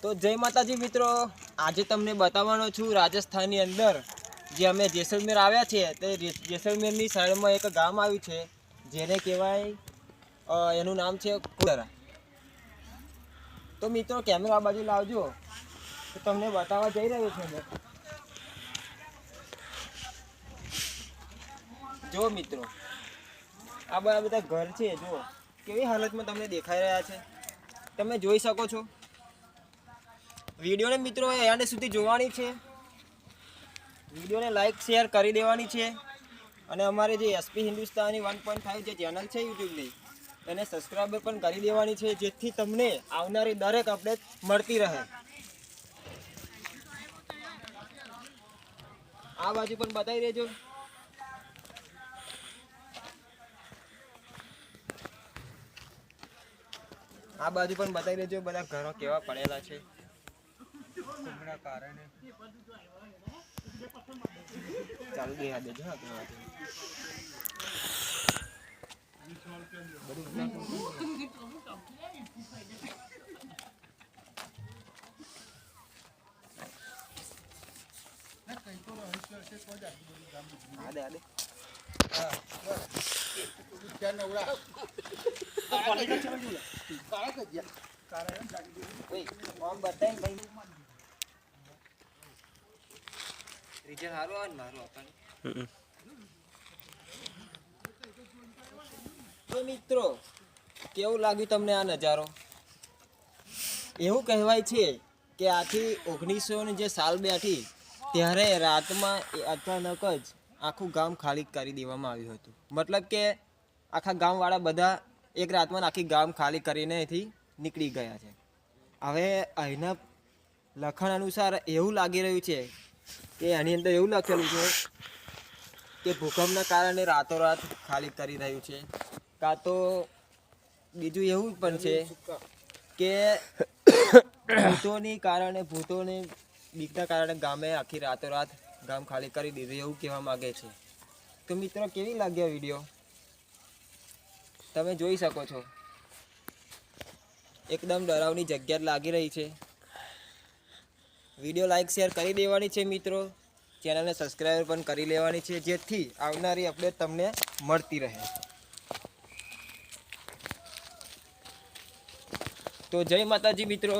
તો જય માતાજી મિત્રો, આજે તમને બતાવવાનો છું રાજસ્થાનની અંદર જે અમે જેસલમેર આવ્યા છે તે જેસલમેરની સાઈડમાં એક ગામ આવ્યું છે જેને કહેવાય એનું નામ છે કુડરા। તો મિત્રો કેમેરા આ બાજુ લાવજો તો તમને બતાવવા જઈ રહ્યો છું મેં। જો મિત્રો આ બધા ઘર છે, જો કેવી હાલતમાં તમને દેખાઈ રહ્યા છે, તમે જોઈ શકો છો। વિડીયોને મિત્રો એન્ડ સુધી જોવાની છે, વિડીયોને લાઈક શેર કરી દેવાની છે અને અમારે જે એસપી હિન્દુસ્તાની 1.5 જે ચેનલ છે યુટ્યુબની એને સબસ્ક્રાઈબર પણ કરી દેવાની છે, જેથી તમને આવનારી દરેક અપડેટ મળતી રહે। આ બાજુ પણ બતાવી દેજો। આ બાજુ પણ બતાવી દેજો બધા ઘરો કેવા પડેલા છે। ચાલુ દે દેજો હા તો મિત્રો કેવું લાગ્યું તમને આ નજારો? એવું કહેવાય છે કે આથી 1900 જે સાલ બેઠી ત્યારે રાતમાં અચાનક જ આખું ગામ ખાલી કરી દેવામાં આવ્યું હતું। મતલબ કે આખા ગામવાળા બધા એક રાતમાં આખી ગામ ખાલી કરીને અહીંથી નીકળી ગયા છે। હવે અહીંના લખાણ અનુસાર એવું લાગી રહ્યું છે કે આની અંદર એવું લખેલું છે કે ભૂકંપના કારણે રાતોરાત ખાલી કરી રહ્યું છે, કાં તો બીજું એવું પણ છે કે ભૂતોની બીકના કારણે ગામે આખી રાતોરાત ગામ ખાલી કરી દીધું એવું કહેવા માગે છે। તો મિત્રો કેવી લાગ્યો વિડીયો તમે જોઈ શકો છો, એકદમ ડરાવની જગ્યા લાગી રહી છે। વિડીયો લાઈક શેર કરી દેવાની છે મિત્રો, ચેનલને સબસ્ક્રાઈબ પણ કરી લેવાની છે જેથી આવનારી અપડેટ તમને મળતી રહે। તો જય માતાજી મિત્રો।